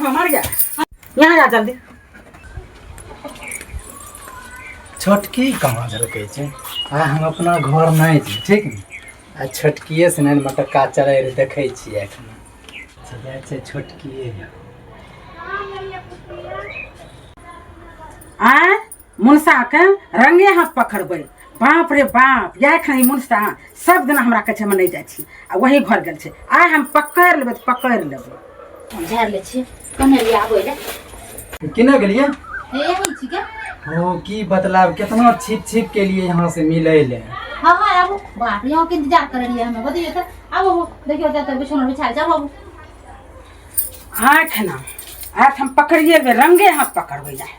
में मर गया। यहाँ आ जल्दी। छोटकी कहाँ झलकै छै आ हम अपना घर नहीं छी ठीक ने आ छोटकिए से नहीं मटक्का चलै रे देखै छियै एखन जाइ छै छोटकिए आय मुनसा के रंगे हाथ पकड़बै बाप रे बाप या एखन मुनसा सब दिन हमरा कहै छै हम नहीं जाइ छी आ वही घर गेल छै आय हम पकड़ लेबै तऽ पकड़ लेबै झाड़ ले छी कने ले आबै ले किने गेलिए हे यही छी के ओ की बतलाब कितना छिप छिप के लिए यहाँ से मिलै ले हां हां आबो बाप रे के इंतजार कर रही है हमें बताइए तो आबो देखियो त बिछोना बिछा जाओ बाबू आँख ना आँख हम पकड़िए लेबै रंगे हाथ पकड़बै जाय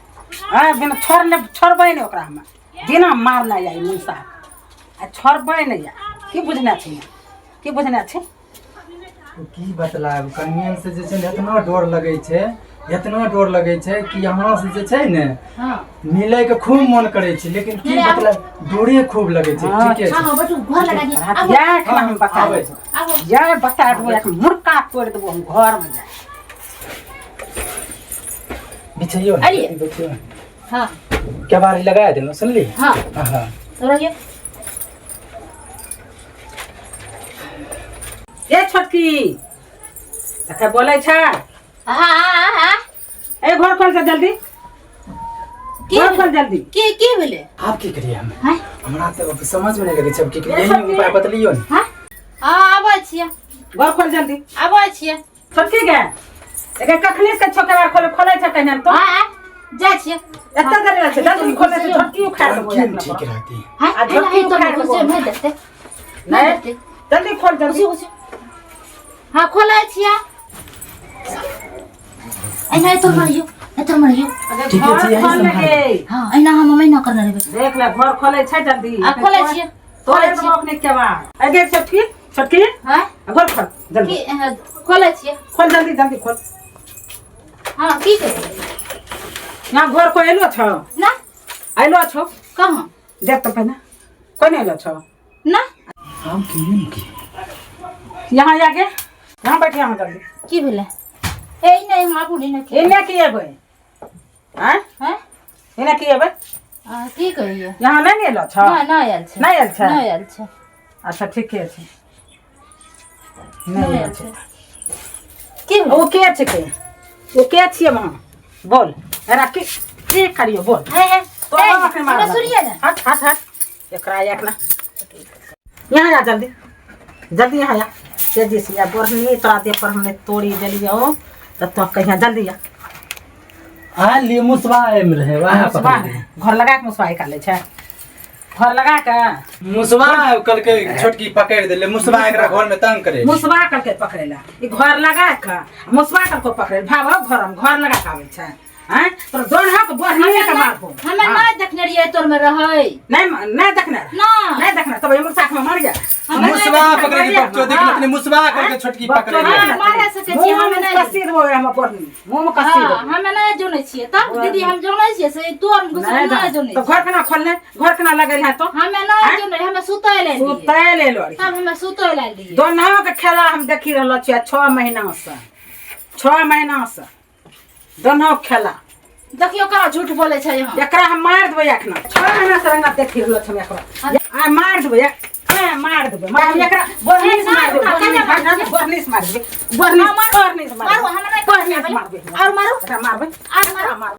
हाँ बिना छोड़बै नहीं ओकरा हम बिना मारना जाए मुनसा आ छोड़बै नहीं जा की बुझना छै की बुझना छै की बतलाब कनियन से जे छै ने इतना डर लगै छै इतना डर लगै छै कि यहाँ से जे छै ने हां मिलै के खूब मन करे छै लेकिन की मतलब डोरे खूब लगे छै ठीक है हां बटू घर लगा दी आबो या हम बताबै आबो या बता देबो एक मुर्का तोड़ देबो हम घर में जाए बिछैयो अरे बिछैयो हां क्या बारी लगा देलो सुनली हां हां तो रहिए ए छोटकी तके बोलै छै हां ए घर खोल के जल्दी घर खोल जल्दी की भेले आप की करिए हम हां हमरा तो समझ में नहीं लगे छै अब की करिए यही उपाय बतलियो ने हां आबै छियै घर खोल जल्दी आबै छियै छोटकी गे एके कखनी से छोकरा खोले छै कहने तो हां जा छियै एत्ता देर लगे जल्दी खोले से छोटकी उखाड़ देबो क्यों ठीक रहती हां आ झटकी तो उखाड़ देबो। से मैं देखते नहीं जल्दी खोल जल्दी हां खोलै छियै ऐना तो मरियो ठीक है जी, यही खोल संभाल। लगे हां ऐना हम मैना करना रे देख ले घर खोले छै जल्दी आ खोलै छियै तोरे तो अपने के बात ए देख छोटकी छोटकी हां घर खोल जल्दी की खोलै छियै खोल जल्दी जल्दी खोल हां की करे यहाँ घर को एलो छ ना आइलो छो कहां देख तो पहले कोई नहीं एलो छ ना हम क्यों की यहाँ आगे यहाँ बैठे यहाँ जल्दी की भेले ए नहीं हम आबू नहीं के इन्ने की एबै हैं हैं इन्ने की एबै की कहिए यहाँ नहीं एलो छ ना आयल छै नहीं आयल छै ना आयल छै अच्छा ठीके छै नहीं आयल छै की ओ के छै के ओ के छियै वहाँ बोल एरा की करियो बोल है है तो आखिर मार सुनिए ना हट हट हट एकरा एक ना यहाँ आ जल्दी जल्दी यहाँ आ तेजी से या बोरनी तोरा दे पर हमने तोड़ी देलियो तो कहिया जल्दी आ आ लिए मुसवाए में रहे वहां मुसवा घर लगा के मुसवा निकाले छै घर लगा के मुसवा कल के छोटकी पकड़ देले मुसवा एकरा घर में तंग करे मुसवा करके पकड़ेला ई घर लगा के मुसवा करके पकड़े भागो घर लगा के आवे छै हैं तो दोनों के बोरनी के मारबो हमें ना देखने रहिए तोर में रहै नहीं देखना ना नहीं देखना तब ये साथ में मर गया मुसवा पकड़ के बच्चों देख लेकिन मुसवा करके छोटकी पकड़े हाँ, मारे सके छी, हम नहीं। कसी रो हम बोरनी मुंह में कसी रो हमें ना जोने छिए तब दीदी हम जोने छिए से तोर गुस्सा ना जोने तो घर केना खोलने घर केना लगेल है तो हमें ना जोने हमें सुतै ले सुतै ले लो तब हमें सुतै ले लिए दोनों के खेला हम देखी रहलो छियै 6 महीना से दोनों खेला देखियो करा झूठ बोले छै यहाँ एकरा हम मार देबै एखना 6 महीना से रंगा देखी रहलो छियै एकरा आ मार देबै मार देबै एकरा बोरनी से मार देबै बोरनी से मार देबै बोरनी से मार देबै मारो हमें ना बोरनी से मार देबै और मारो मारबै और मारो